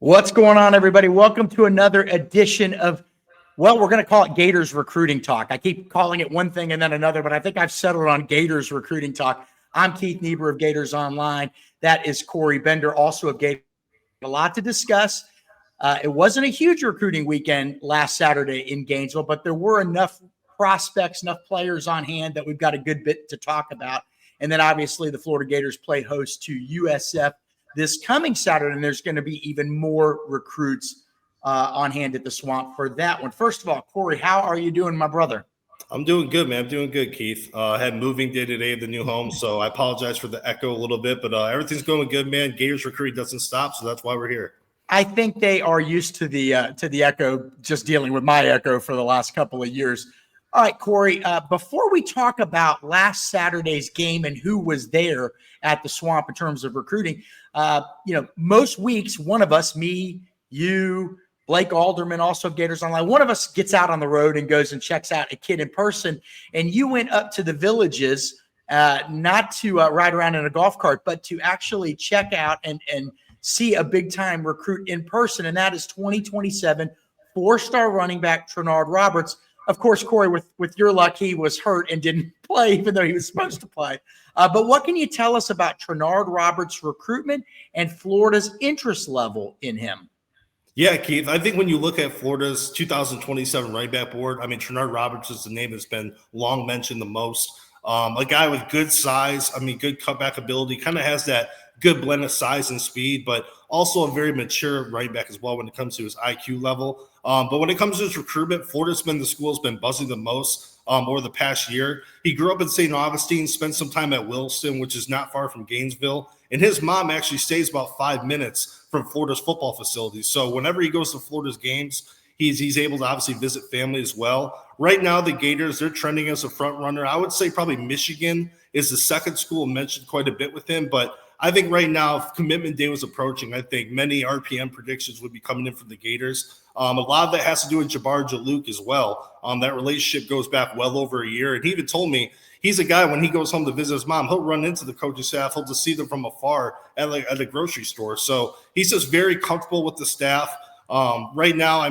What's going on, everybody? Welcome to another edition of, we're going to call it Gators Recruiting Talk. I keep calling it one thing and then another, but I think I've settled on Gators Recruiting Talk. I'm Keith Niebuhr of Gators Online. That is Corey Bender, also of Gators. A lot to discuss. It wasn't a huge recruiting weekend last Saturday in Gainesville, but there were enough prospects, enough players on hand that we've got a good bit to talk about. And then obviously the Florida Gators play host to USF this coming Saturday, and there's going to be even more recruits on hand at the Swamp for that one. First of all, Corey, how are you doing, my brother? I'm doing good, man. I'm doing good, Keith. I had moving day today at the new home, so I apologize for the echo a little bit, but everything's going good, man. Gators recruiting doesn't stop, so that's why we're here. I think they are used to the echo, just dealing with my echo for the last couple of years. All right, Corey, before we talk about last Saturday's game and who was there at the Swamp in terms of recruiting, most weeks, one of us, me, you, Blake Alderman, also Gators Online, one of us gets out on the road and goes and checks out a kid in person. And you went up to the villages, not to ride around in a golf cart, but to actually check out and see a big-time recruit in person, and that is 2027 four-star running back Trenard Roberts. Of course, Corey, with your luck, he was hurt and didn't play, even though he was supposed to play. But what can you tell us about Trenard Roberts' recruitment and Florida's interest level in him? Yeah, Keith, I think when you look at Florida's 2027 running back board, I mean, Trenard Roberts is the name that's been long mentioned the most. A guy with good size, good cutback ability, kind of has that good blend of size and speed, but also a very mature running back as well when it comes to his IQ level. But when it comes to his recruitment, Florida's been the school that's been buzzing the most over the past year. He grew up in St. Augustine, spent some time at Williston, which is not far from Gainesville, and his mom actually stays about 5 minutes from Florida's football facilities. So whenever he goes to Florida's games, he's able to obviously visit family as well. Right now, the Gators, they're trending as a front runner. I would say probably Michigan is the second school mentioned quite a bit with him, but I think right now, if commitment day was approaching, I think many RPM predictions would be coming in from the Gators. A lot of that has to do with Jabbar Jalouk as well. That relationship goes back well over a year. And he even told me he's a guy, when he goes home to visit his mom, he'll run into the coaching staff. He'll just see them from afar at a grocery store. So he's just very comfortable with the staff. Right now,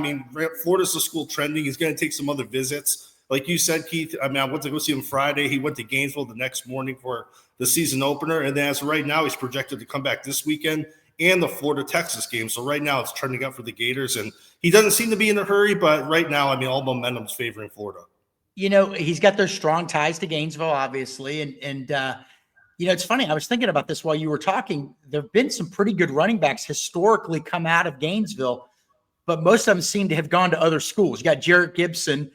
Florida's the school trending. He's going to take some other visits. Like you said, Keith, I went to go see him Friday. He went to Gainesville the next morning for the season opener. And then as of right now, he's projected to come back this weekend and the Florida-Texas game. So right now it's trending up for the Gators. And he doesn't seem to be in a hurry, but right now, all momentum's favoring Florida. He's got those strong ties to Gainesville, obviously. And it's funny. I was thinking about this while you were talking. There have been some pretty good running backs historically come out of Gainesville, but most of them seem to have gone to other schools. You got Jarrett Gibson,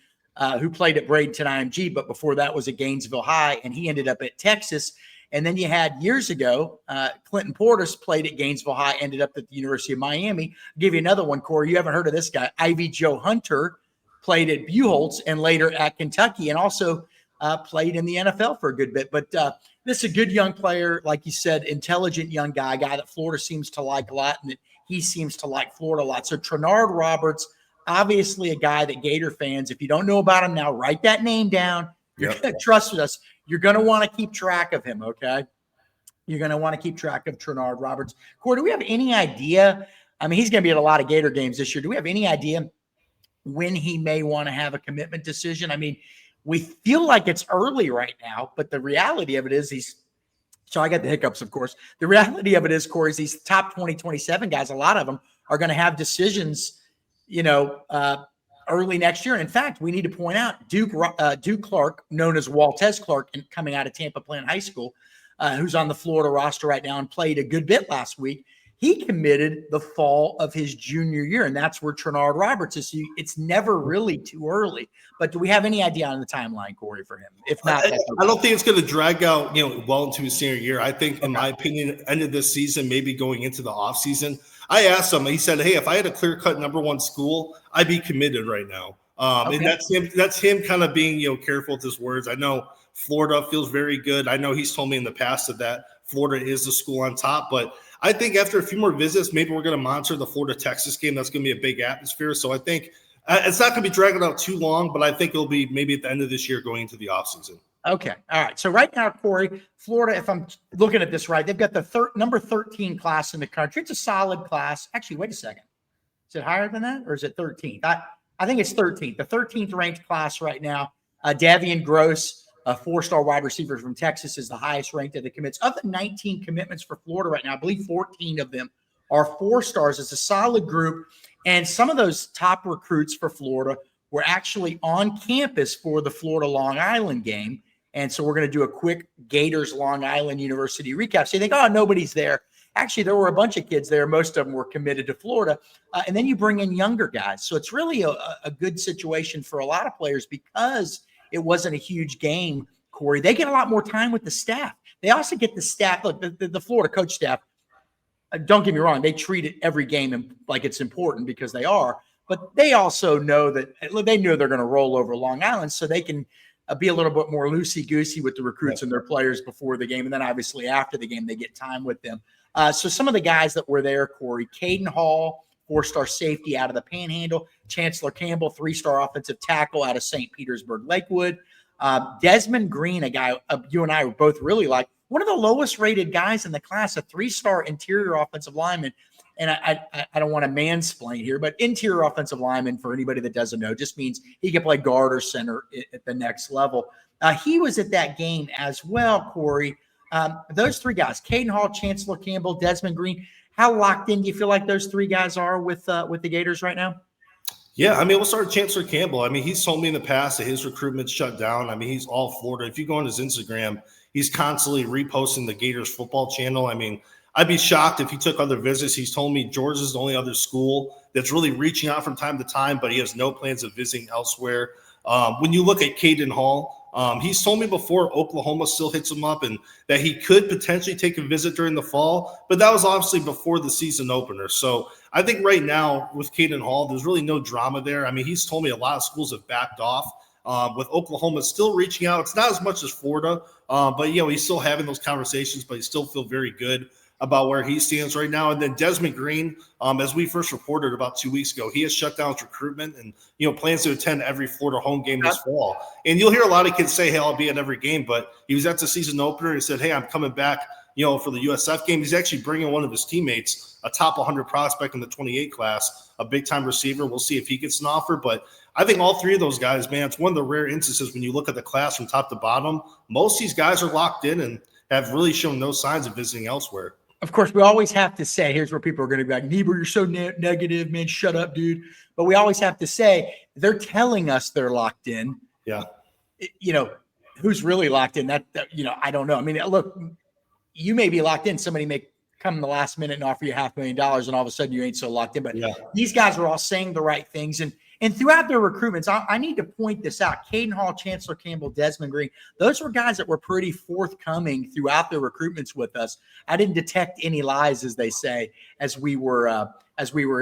who played at Bradenton IMG, but before that was at Gainesville High, and he ended up at Texas. And then you had years ago, Clinton Portis played at Gainesville High, ended up at the University of Miami. I'll give you another one, Corey. You haven't heard of this guy. Ivy Joe Hunter played at Buchholz and later at Kentucky, and also played in the NFL for a good bit. But this is a good young player, like you said, intelligent young guy that Florida seems to like a lot, and that he seems to like Florida a lot. So Trenard Roberts, obviously a guy that Gator fans, if you don't know about him now, write that name down. You're going to trust us. You're going to want to keep track of him, okay? You're going to want to keep track of Trenard Roberts. Corey, do we have any idea? He's going to be at a lot of Gator games this year. Do we have any idea when he may want to have a commitment decision? We feel like it's early right now, but the reality of it is so I got the hiccups, of course. The reality of it is, Corey, is these top 2027 guys, a lot of them are going to have decisions, early next year. And in fact, we need to point out Duke Clark, known as Waltez Clark, and coming out of Tampa Plant High School, who's on the Florida roster right now and played a good bit last week. He committed the fall of his junior year, and that's where Trenard Roberts is. So it's never really too early. But do we have any idea on the timeline, Corey, for him? If not, I don't think it's going to drag out, well into his senior year. I think, in my opinion, end of this season, maybe going into the offseason. I asked him, he said, hey, if I had a clear-cut number one school, I'd be committed right now. And that's him kind of being, careful with his words. I know Florida feels very good. I know he's told me in the past that Florida is the school on top, but I think after a few more visits, maybe we're going to monitor the Florida-Texas game. That's going to be a big atmosphere. So I think it's not going to be dragging out too long, but I think it'll be maybe at the end of this year going into the offseason. Okay. All right. So right now, Corey, Florida, if I'm looking at this right, they've got the number 13 class in the country. It's a solid class. Actually, wait a second. Is it higher than that or is it 13th? I think it's 13th. The 13th ranked class right now. Davian Gross, a four-star wide receiver from Texas, is the highest ranked of the commits. Of the 19 commitments for Florida right now, I believe 14 of them are 4-stars. It's a solid group. And some of those top recruits for Florida were actually on campus for the Florida Long Island game. And so we're going to do a quick Gators Long Island University recap. So you think, oh, nobody's there. Actually, there were a bunch of kids there. Most of them were committed to Florida. And then you bring in younger guys. So it's really a good situation for a lot of players because it wasn't a huge game, Corey. They get a lot more time with the staff. They also get the staff. Look, the Florida coach staff, don't get me wrong, they treat it every game like it's important because they are. But they also know that they know they're going to roll over Long Island so they can be a little bit more loosey-goosey with the recruits and their players before the game. And then obviously after the game, they get time with them. So some of the guys that were there, Corey, Caden Hall, 4-star safety out of the Panhandle, Chancellor Campbell, 3-star offensive tackle out of St. Petersburg, Lakewood, Desmond Green, a guy you and I were both really like, one of the lowest rated guys in the class, a 3-star interior offensive lineman. And I don't want to mansplain here, but interior offensive lineman, for anybody that doesn't know, just means he can play guard or center at the next level. He was at that game as well, Corey. Those three guys, Caden Hall, Chancellor Campbell, Desmond Green, how locked in do you feel like those three guys are with the Gators right now? Yeah, I mean, we'll start with Chancellor Campbell. I mean, he's told me in the past that his recruitment's shut down. I mean, he's all Florida. If you go on his Instagram, he's constantly reposting the Gators football channel. I mean, I'd be shocked if he took other visits. He's told me Georgia's the only other school that's really reaching out from time to time, but he has no plans of visiting elsewhere. When you look at Caden Hall, he's told me before Oklahoma still hits him up and that he could potentially take a visit during the fall, but that was obviously before the season opener. So I think right now with Caden Hall, there's really no drama there. I mean, he's told me a lot of schools have backed off. With Oklahoma still reaching out. It's not as much as Florida, but, he's still having those conversations, but he still feel very good about where he stands right now. And then Desmond Green, as we first reported about 2 weeks ago, he has shut down his recruitment and, plans to attend every Florida home game this fall. And you'll hear a lot of kids say, hey, I'll be at every game, but he was at the season opener and said, hey, I'm coming back, for the USF game. He's actually bringing one of his teammates, a top 100 prospect in the 28 class, a big-time receiver. We'll see if he gets an offer. But I think all three of those guys, man, it's one of the rare instances when you look at the class from top to bottom, most of these guys are locked in and have really shown no signs of visiting elsewhere. Of course, we always have to say, here's where people are going to be like, Niebuhr, you're so negative, man. Shut up, dude. But we always have to say, they're telling us they're locked in. Yeah. Who's really locked in? That I don't know. I mean, look, you may be locked in. Somebody may come in the last minute and offer you $500,000 and all of a sudden you ain't so locked in. But these guys are all saying the right things. And throughout their recruitments, I need to point this out. Caden Hall, Chancellor Campbell, Desmond Green, those were guys that were pretty forthcoming throughout their recruitments with us. I didn't detect any lies, as they say, as we were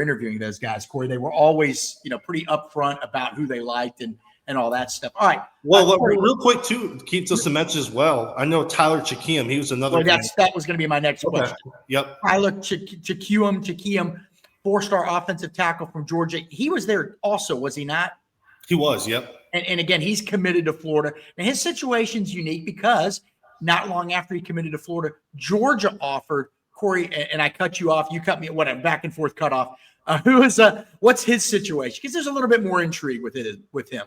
interviewing those guys, Corey. They were always, pretty upfront about who they liked and all that stuff. All right. Well, real quick, too, keep just to mention as well. I know Tyler Chakeem. He was another. Well, that was going to be my next question. Yep. Tyler Chakeem, 4-star offensive tackle from Georgia. He was there also, was he not? He was, yep. And again, he's committed to Florida. And his situation's unique because not long after he committed to Florida, Georgia offered Corey, and I cut you off. You cut me, a back and forth cutoff. What's his situation? Because there's a little bit more intrigue with him.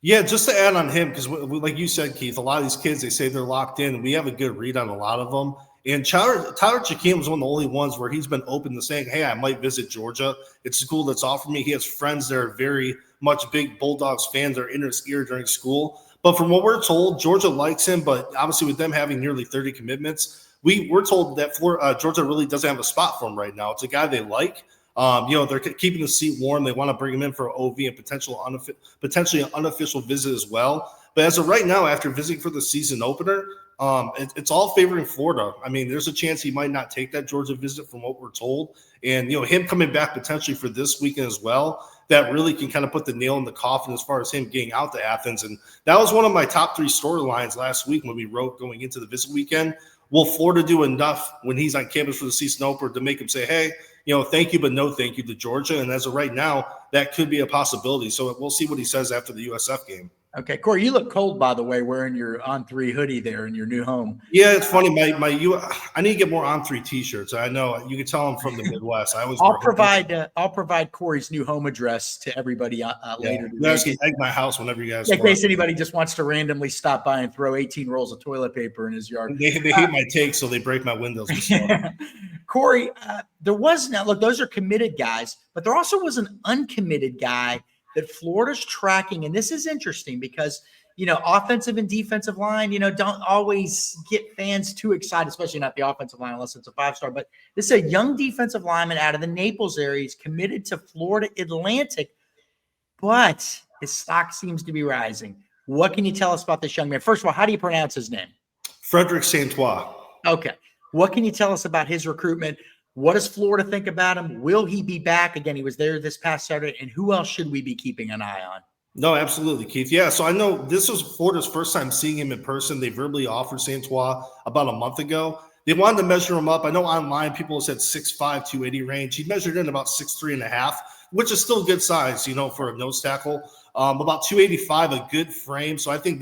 Yeah, just to add on him, because like you said, Keith, a lot of these kids, they say they're locked in. We have a good read on a lot of them. And Tyler Chakeem was one of the only ones where he's been open to saying, hey, I might visit Georgia. It's a school that's offered me. He has friends that are very much big Bulldogs fans that are in his ear during school. But from what we're told, Georgia likes him. But obviously with them having nearly 30 commitments, we're told that Georgia really doesn't have a spot for him right now. It's a guy they like. They're keeping the seat warm. They want to bring him in for OV and potentially an unofficial visit as well. But as of right now, after visiting for the season opener, it's all favoring Florida. I mean, there's a chance he might not take that Georgia visit from what we're told. And, him coming back potentially for this weekend as well, that really can kind of put the nail in the coffin as far as him getting out to Athens. And that was one of my top 3 storylines last week when we wrote going into the visit weekend. Will Florida do enough when he's on campus for the season opener to make him say, hey, thank you, but no thank you to Georgia? And as of right now, that could be a possibility. So we'll see what he says after the USF game. Okay, Corey, you look cold, by the way, wearing your On3 hoodie there in your new home. Yeah, it's funny. I need to get more On3 t-shirts. I know you can tell I'm from the Midwest. I always I'll provide Corey's new home address to everybody later You today. guys can egg my house whenever you guys In want. case anybody just wants to randomly stop by and throw 18 rolls of toilet paper in his yard. They hate my takes, so they break my windows and stuff. Corey, there was now look, those are committed guys, but there also was an uncommitted guy that Florida's tracking. And this is interesting because, offensive and defensive line, don't always get fans too excited, especially not the offensive line unless it's a 5-star. But this is a young defensive lineman out of the Naples area. He's committed to Florida Atlantic, but his stock seems to be rising. What can you tell us about this young man? First of all, how do you pronounce his name? Frederick Santois. Okay. What can you tell us about his recruitment? What does Florida think about him? Will he be back? Again, he was there this past Saturday. And who else should we be keeping an eye on? No, absolutely, Keith. Yeah, so I know this was Florida's first time seeing him in person. They verbally offered Santois about a month ago. They wanted to measure him up. I know online people said 6'5", 280 range. He measured in about 6'3.5", which is still good size, for a nose tackle. About 285, a good frame. So I think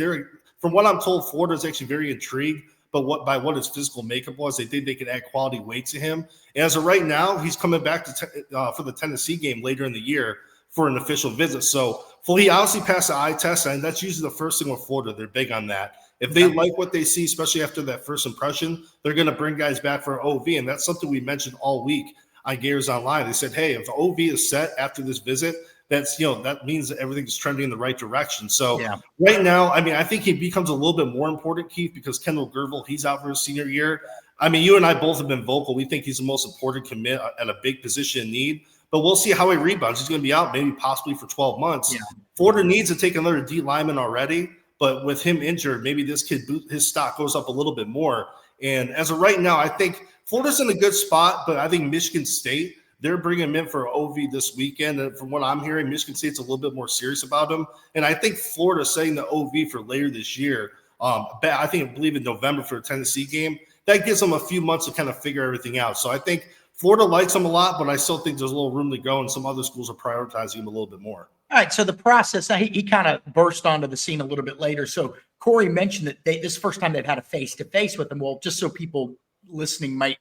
from what I'm told, Florida is actually very intrigued by what his physical makeup was. They think they could add quality weight to him. And as of right now, he's coming back for the Tennessee game later in the year for an official visit. So he obviously passed the eye test, and that's usually the first thing with Florida. They're big on that. If they like what they see, especially after that first impression, they're going to bring guys back for OV. And that's something we mentioned all week on Gators Online. They said, hey, if OV is set after this visit, that means that everything's trending in the right direction. So right now, I think he becomes a little bit more important, Keith, because Kendall Gervil, he's out for his senior year. You and I both have been vocal. We think he's the most important commit at a big position in need. But we'll see how he rebounds. He's going to be out maybe possibly for 12 months. Yeah. Florida needs to take another D lineman already. But with him injured, maybe this kid, his stock goes up a little bit more. And as of right now, I think Florida's in a good spot. But I think Michigan State, they're bringing him in for OV this weekend. And from what I'm hearing, Michigan State's a little bit more serious about him. And I think Florida's setting the OV for later this year. I believe in November for the Tennessee game. That gives them a few months to kind of figure everything out. So I think Florida likes him a lot, but I still think there's a little room to go, and some other schools are prioritizing him a little bit more. All right, so the process, now he kind of burst onto the scene a little bit later. So Corey mentioned that this is the first time they've had a face-to-face with him. Well, just so people listening may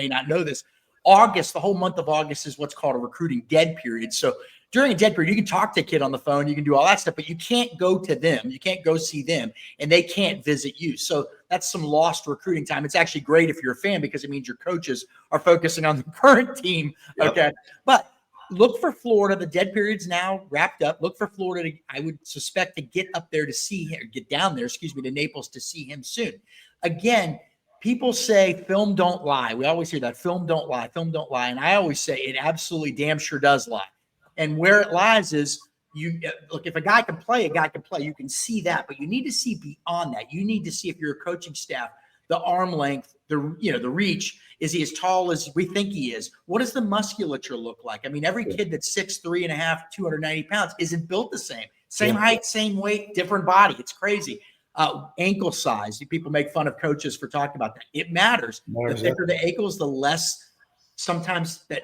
not know this, the whole month of August is what's called a recruiting dead period. So during a dead period, you can talk to a kid on the phone, you can do all that stuff, but you can't go to them. You can't go see them, and they can't visit you. So that's some lost recruiting time. It's actually great if you're a fan because it means your coaches are focusing on the current team. Yep. Okay. But look for Florida. The dead period's now wrapped up. Look for Florida I would suspect, to get up there to see him, or get down there, to Naples to see him soon. Again, people say film don't lie. We always hear that. Film don't lie. Film don't lie. And I always say it absolutely damn sure does lie. And where it lies is, look, if a guy can play, you can see that, but you need to see beyond that. You need to see, if you're a coaching staff, the arm length, the reach. Is he as tall as we think he is? What does the musculature look like? Every kid that's 6'3.5", 290 pounds isn't built the same. Same height, same weight, different body. It's crazy. Ankle size. People make fun of coaches for talking about that. It matters. The thicker the ankles, the less sometimes that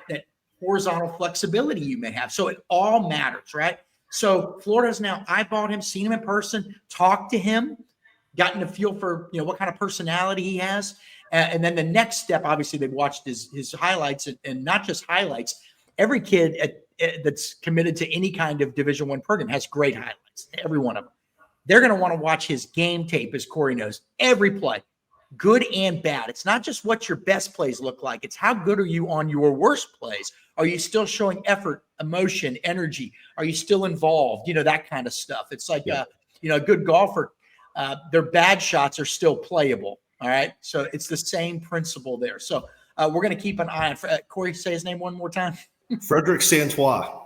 horizontal flexibility you may have. So it all matters, right? So Florida's now eyeballed him, seen him in person, talked to him, gotten a feel for what kind of personality he has. And then the next step, obviously, they've watched his highlights, and not just highlights. Every kid that's committed to any kind of Division I program has great highlights, every one of them. They're going to want to watch his game tape, as Corey knows, every play, good and bad. It's not just what your best plays look like. It's how good are you on your worst plays. Are you still showing effort, emotion, energy? Are you still involved? That kind of stuff. It's like, a good golfer, their bad shots are still playable. All right. So it's the same principle there. So we're going to keep an eye on Corey. Say his name one more time. Frederick Santois,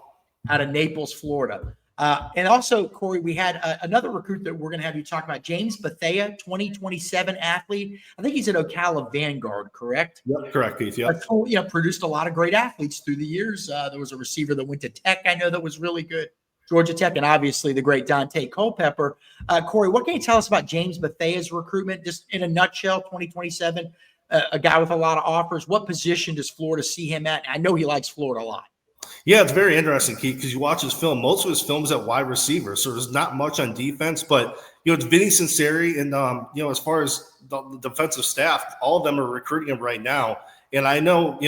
out of Naples, Florida. And also, Corey, we had another recruit that we're going to have you talk about, James Bethea, 2027 athlete. I think he's at Ocala Vanguard, correct? Yep, correct, Keith. Yep. Produced a lot of great athletes through the years. There was a receiver that went to Tech, I know, that was really good, Georgia Tech, and obviously the great Dante Culpepper. Corey, what can you tell us about James Bethea's recruitment? Just in a nutshell, 2027, a guy with a lot of offers. What position does Florida see him at? I know he likes Florida a lot. Yeah, it's very interesting, Keith, because you watch his film. Most of his film is at wide receiver, so there's not much on defense. But it's Vinny Sinceri, and as far as the defensive staff, all of them are recruiting him right now. And I know,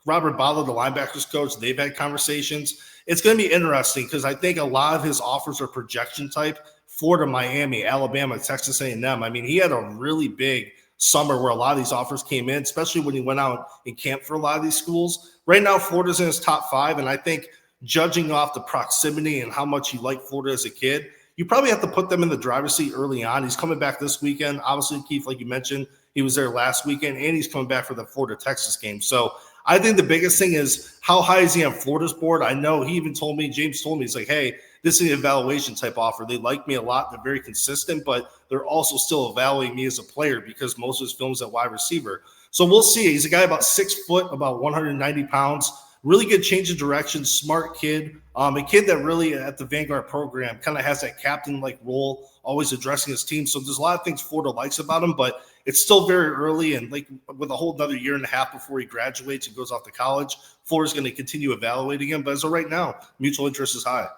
Robert Bottle, the linebackers coach, they've had conversations. It's going to be interesting because I think a lot of his offers are projection type. Florida, Miami, Alabama, Texas A&M. I mean, he had a really big summer where a lot of these offers came in, especially when he went out and camped for a lot of these schools. Right now, Florida's in his top 5, and I think judging off the proximity and how much you like Florida as a kid, you probably have to put them in the driver's seat early on. He's coming back this weekend. Obviously, Keith, like you mentioned, he was there last weekend, and he's coming back for the Florida-Texas game. So I think the biggest thing is how high is he on Florida's board? I know he even told me, James told me, he's like, hey, this is an evaluation type offer. They like me a lot. They're very consistent, but they're also still evaluating me as a player because most of his film's at wide receiver. So we'll see. He's a guy about 6 foot, about 190 pounds, really good change of direction, smart kid, a kid that really at the Vanguard program kind of has that captain-like role, always addressing his team. So there's a lot of things Florida likes about him, but it's still very early, and like with a whole another year and a half before he graduates and goes off to college, Florida's going to continue evaluating him. But as of right now, mutual interest is high.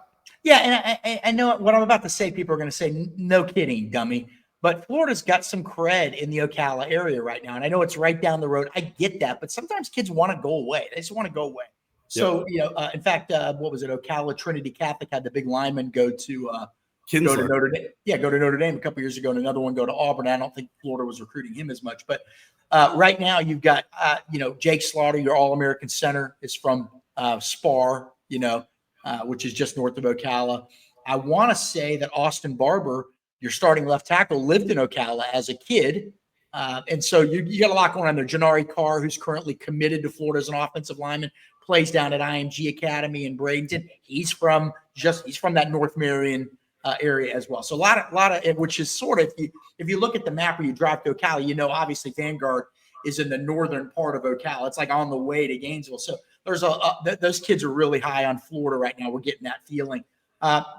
Yeah, and I know what I'm about to say. People are going to say, no kidding, dummy. But Florida's got some cred in the Ocala area right now. And I know it's right down the road. I get that. But sometimes kids want to go away. They just want to go away. So, in fact, what was it? Ocala Trinity Catholic had the big lineman go to Notre Dame. Yeah, go to Notre Dame a couple years ago, and another one go to Auburn. I don't think Florida was recruiting him as much. But right now you've got, Jake Slaughter, your All-American center, is from Spar, which is just north of Ocala. I want to say that Austin Barber, your starting left tackle, lived in Ocala as a kid. And so you got a lot going on there. Janari Carr, who's currently committed to Florida as an offensive lineman, plays down at IMG Academy in Bradenton. He's from that North Marion area as well. So a lot of which is sort of, if you look at the map where you drive to Ocala, obviously Vanguard is in the northern part of Ocala. It's like on the way to Gainesville. So there's those kids are really high on Florida right now. We're getting that feeling.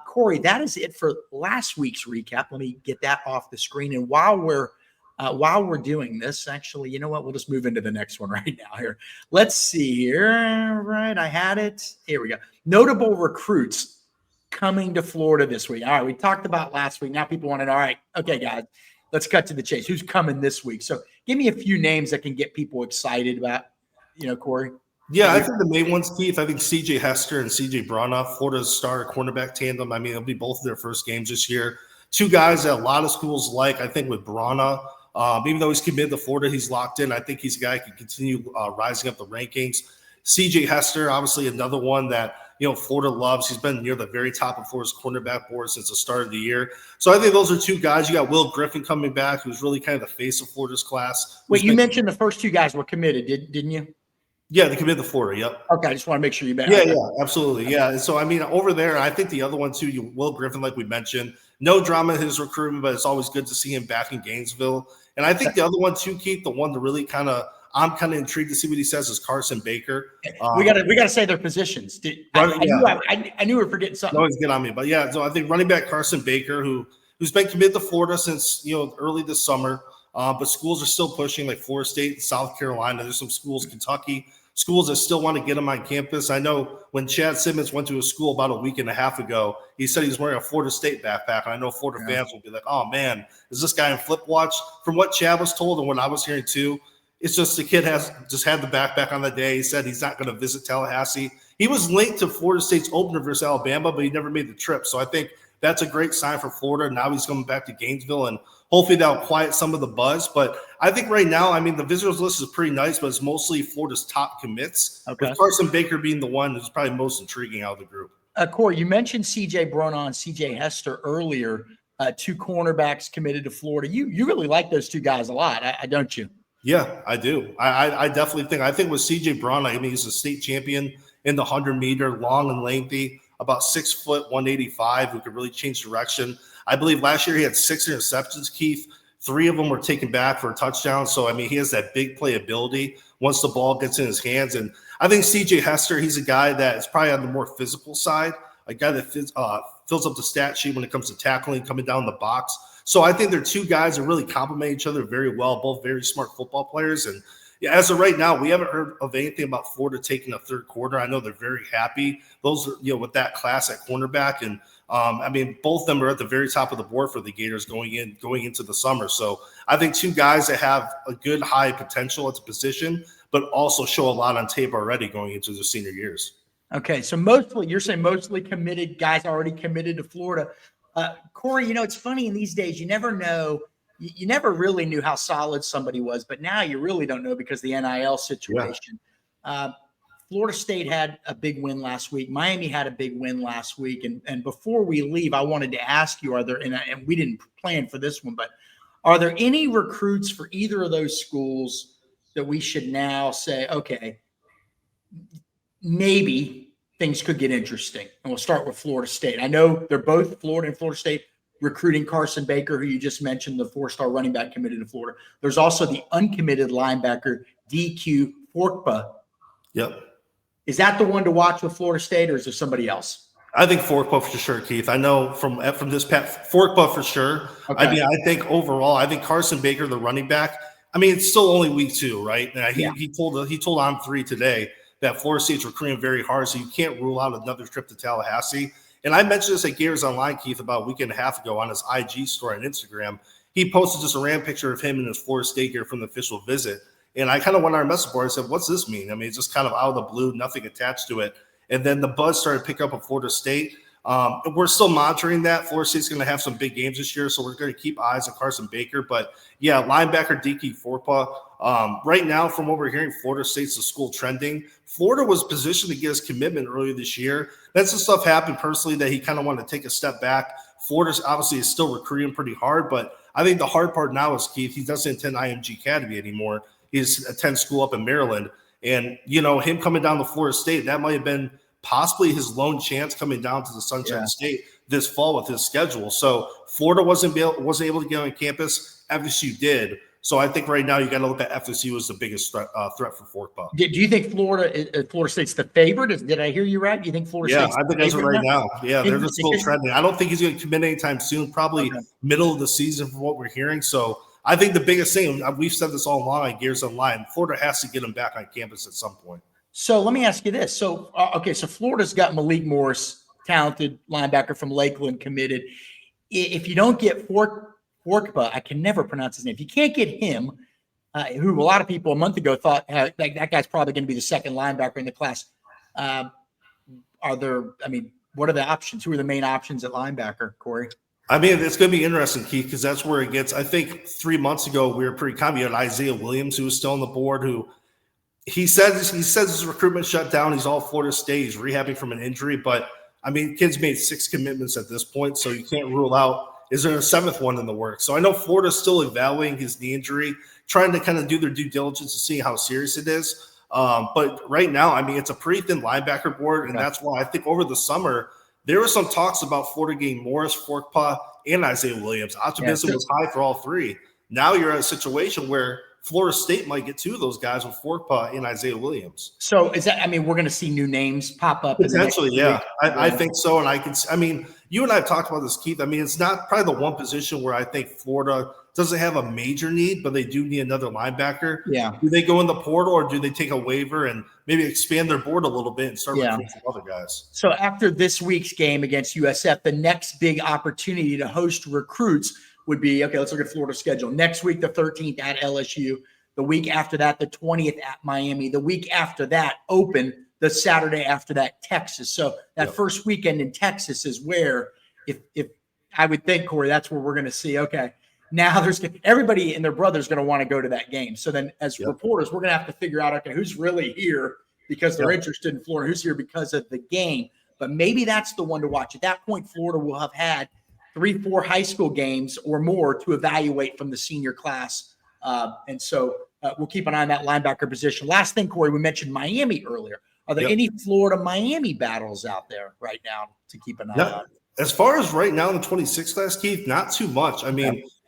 Corey, that is it for last week's recap. Let me get that off the screen. And while we're doing this, actually, you know what? We'll just move into the next one right now here. Let's see here. Right. I had it. Here we go. Notable recruits coming to Florida this week. All right. We talked about last week. Now people want to know, all right, okay, guys, let's cut to the chase. Who's coming this week? So give me a few names that can get people excited about, Corey. Yeah, I think the main ones, Keith, I think C.J. Hester and C.J. Branoff, Florida's star cornerback tandem. I mean, it'll be both of their first games this year. Two guys that a lot of schools like. I think with Branoff, even though he's committed to Florida, he's locked in. I think he's a guy who can continue rising up the rankings. C.J. Hester, obviously another one that, Florida loves. He's been near the very top of Florida's cornerback board since the start of the year. So I think those are two guys. You got Will Griffin coming back, who's really kind of the face of Florida's class. Wait, you mentioned the first two guys were committed, didn't you? Yeah, they committed to Florida. Yep. Okay, I just want to make sure you bet. Yeah, absolutely. Yeah. And so, I mean, over there, I think the other one too, Will Griffin, like we mentioned, no drama in his recruitment, but it's always good to see him back in Gainesville. And I think the other one too, Keith, the one to really I'm kind of intrigued to see what he says is Carson Baker. We got to say their positions. I knew we were forgetting something. Always get on me, but yeah. So I think running back Carson Baker, who's been committed to Florida since early this summer, but schools are still pushing, like Florida State and South Carolina. There's some schools, Kentucky, schools that still want to get him on campus. I know when Chad Simmons went to a school about a week and a half ago, he said he was wearing a Florida State backpack. And I know Florida fans will be like, oh, man, is this guy in flip watch? From what Chad was told and what I was hearing too, it's just the kid has just had the backpack on the day. He said he's not going to visit Tallahassee. He was linked to Florida State's opener versus Alabama, but he never made the trip. So I think that's a great sign for Florida. Now he's coming back to Gainesville, and hopefully that'll quiet some of the buzz. But I think right now, I mean, the visitors list is pretty nice, but it's mostly Florida's top commits. Okay. With Carson Baker being the one who's probably most intriguing out of the group. Corey, you mentioned C.J. Branoff and C.J. Hester earlier, two cornerbacks committed to Florida. You really like those two guys a lot, don't you? Yeah, I do. I definitely think. I think with C.J. Branoff, I mean, he's a state champion in the 100-meter, long and lengthy, about 6 foot, 185, who could really change direction. I believe last year he had 6 interceptions, Keith. 3 of them were taken back for a touchdown. So, I mean, he has that big play ability once the ball gets in his hands. And I think C.J. Hester, he's a guy that is probably on the more physical side, a guy that fills up the stat sheet when it comes to tackling, coming down the box. So I think they're two guys that really complement each other very well, both very smart football players. And, Yeah, as of right now, we haven't heard of anything about Florida taking a third quarter. I know they're very happy. Those are, with that class at cornerback. And both of them are at the very top of the board for the Gators going into the summer. So I think two guys that have a good high potential at the position, but also show a lot on tape already going into their senior years. Okay, so you're saying mostly committed guys already committed to Florida. Corey, it's funny in these days, you never know. You never really knew how solid somebody was, but now you really don't know because of the NIL situation. Yeah. Florida State had a big win last week. Miami had a big win last week. And before we leave, I wanted to ask you, and we didn't plan for this one, but are there any recruits for either of those schools that we should now say, okay, maybe things could get interesting? And we'll start with Florida State. I know they're both Florida and Florida State recruiting Carson Baker, who you just mentioned, the 4-star running back committed to Florida. There's also the uncommitted linebacker, DQ Forkpa. Yep. Is that the one to watch with Florida State, or is there somebody else? I think Forkpa for sure, Keith. I know from this past Forkpa for sure. Okay. I think overall, I think Carson Baker, the running back. It's still only week 2, right? And he told On 3 today that Florida State's recruiting very hard, so you can't rule out another trip to Tallahassee. And I mentioned this at Gators Online, Keith, about a week and a half ago on his IG story on Instagram. He posted just a random picture of him and his Florida State gear from the official visit. And I kind of went on our message board and said, what's this mean? It's just kind of out of the blue, nothing attached to it. And then the buzz started picking up at Florida State. We're still monitoring that. Florida State's going to have some big games this year, so we're going to keep eyes on Carson Baker. But, yeah, linebacker DQ Forkpa. Right now, from what we're hearing, Florida State's the school trending. Florida was positioned to get his commitment earlier this year. That's the stuff happened personally that he kind of wanted to take a step back. Florida obviously is still recruiting pretty hard, but I think the hard part now is, Keith, he doesn't attend IMG Academy anymore. He attends school up in Maryland. And, him coming down to Florida State, that might have been possibly his lone chance coming down to the Sunshine State this fall with his schedule. So Florida wasn't able to get on campus. FSU did. So I think right now you got to look at FSU as the biggest threat for Forkpa. Do you think Florida State's the favorite? Did I hear you right? Do you think Florida State's I think that's right now. Yeah, they're just still trending. I don't think he's going to commit anytime soon, probably middle of the season from what we're hearing. So I think the biggest thing, we've said this all along on Gears Online, Florida has to get him back on campus at some point. So let me ask you this. So Florida's got Malik Morris, talented linebacker from Lakeland, committed. If you don't get Forkpa, I can never pronounce his name. If you can't get him, who a lot of people a month ago thought that guy's probably going to be the second linebacker in the class, what are the options? Who are the main options at linebacker, Corey? It's going to be interesting, Keith, because that's where it gets. I think 3 months ago we were pretty confident. Isaiah Williams, who was still on the board, who he says his recruitment shut down. He's all Florida State. He's rehabbing from an injury, but kid's made 6 commitments at this point, so you can't rule out. Is there a 7th one in the works? So I know Florida's still evaluating his knee injury, trying to kind of do their due diligence to see how serious it is. But right now, it's a pretty thin linebacker board, and that's why I think over the summer there were some talks about Florida getting Morris, Forkpa, and Isaiah Williams. Optimism was high for all 3. Now you're in a situation where Florida State might get 2 of those guys with Forkpa and Isaiah Williams. So is that? We're going to see new names pop up potentially. I think so, and you and I have talked about this, Keith. It's not probably the one position where I think Florida doesn't have a major need, but they do need another linebacker. Yeah. Do they go in the portal, or do they take a waiver and maybe expand their board a little bit and start recruiting some other guys? So after this week's game against USF, the next big opportunity to host recruits would be, let's look at Florida's schedule. Next week, the 13th at LSU. The week after that, the 20th at Miami. The week after that, open. The Saturday after that, Texas. So that first weekend in Texas is where, if I would think, Corey, that's where we're going to see, now there's everybody and their brother's going to want to go to that game. So then as reporters, we're going to have to figure out, who's really here because they're interested in Florida, who's here because of the game. But maybe that's the one to watch. At that point, Florida will have had 3-4 high school games or more to evaluate from the senior class. And so we'll keep an eye on that linebacker position. Last thing, Corey, we mentioned Miami earlier. Are there any Florida-Miami battles out there right now to keep an eye on? As far as right now in the 26th class, Keith, not too much.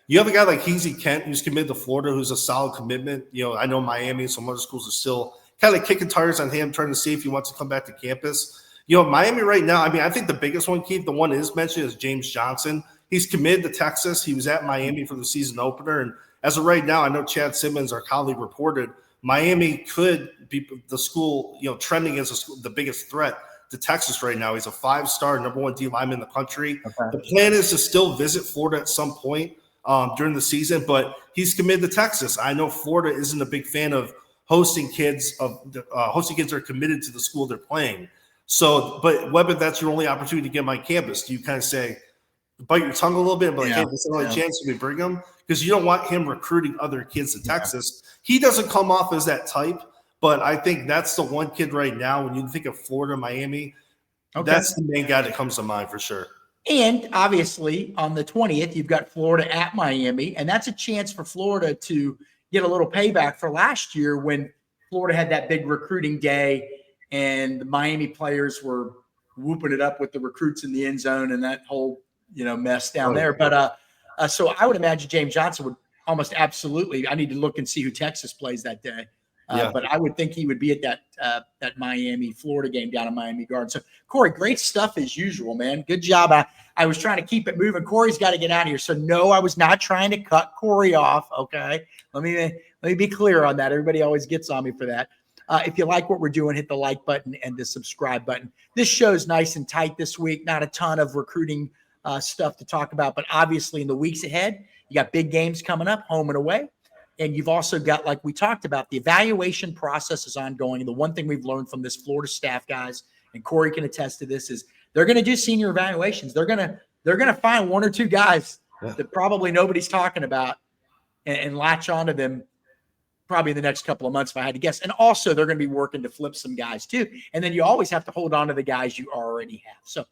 You have a guy like Heasy Kent who's committed to Florida, who's a solid commitment. I know Miami and some other schools are still kind of kicking tires on him, trying to see if he wants to come back to campus. Miami right now, I think the biggest one, Keith, the one is mentioned is James Johnson. He's committed to Texas. He was at Miami for the season opener. And as of right now, I know Chad Simmons, our colleague, reported Miami could be the school, trending as the biggest threat to Texas right now. He's a 5-star, number 1 D lineman in the country. Okay. The plan is to still visit Florida at some point during the season, but he's committed to Texas. I know Florida isn't a big fan of hosting kids that are committed to the school they're playing. So, but whether that's your only opportunity to get my campus, do you kind of say, bite your tongue a little bit, but hey, this is the only chance we bring him? Because you don't want him recruiting other kids to Texas. He doesn't come off as that type, but I think that's the one kid right now, when you think of Florida, Miami, that's the main guy that comes to mind for sure. And obviously on the 20th, you've got Florida at Miami, and that's a chance for Florida to get a little payback for last year when Florida had that big recruiting day and the Miami players were whooping it up with the recruits in the end zone and that whole, mess down there. But so I would imagine James Johnson would almost absolutely, I need to look and see who Texas plays that day. But I would think he would be at that Miami, Florida game down in Miami Gardens. So, Corey, great stuff as usual, man. Good job. I was trying to keep it moving. Corey's got to get out of here. So, no, I was not trying to cut Corey off, okay? Let me be clear on that. Everybody always gets on me for that. If you like what we're doing, hit the like button and the subscribe button. This show's nice and tight this week. Not a ton of recruiting stuff to talk about, but obviously in the weeks ahead, you got big games coming up, home and away. And you've also got, like we talked about, the evaluation process is ongoing. And the one thing we've learned from this Florida staff, guys, and Corey can attest to this, is they're going to do senior evaluations. They're going to find 1 or 2 guys that probably nobody's talking about and latch onto them probably in the next couple of months, if I had to guess. And also they're going to be working to flip some guys too. And then you always have to hold on to the guys you already have. So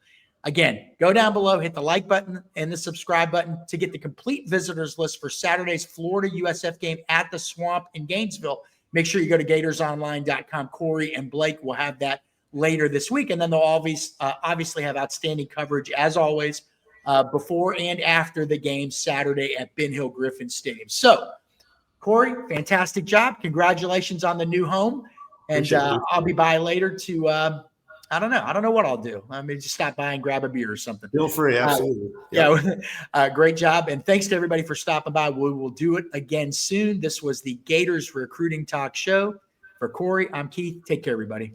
again, go down below, hit the like button and the subscribe button to get the complete visitors list for Saturday's Florida USF game at the Swamp in Gainesville. Make sure you go to GatorsOnline.com. Corey and Blake will have that later this week. And then they'll obviously have outstanding coverage, as always, before and after the game Saturday at Ben Hill Griffin Stadium. So, Corey, fantastic job. Congratulations on the new home. And I'll be by later to I don't know what I'll do. I may just stop by and grab a beer or something. Feel free. Absolutely. Great job. And thanks to everybody for stopping by. We will do it again soon. This was the Gators Recruiting Talk show. For Corey, I'm Keith. Take care, everybody.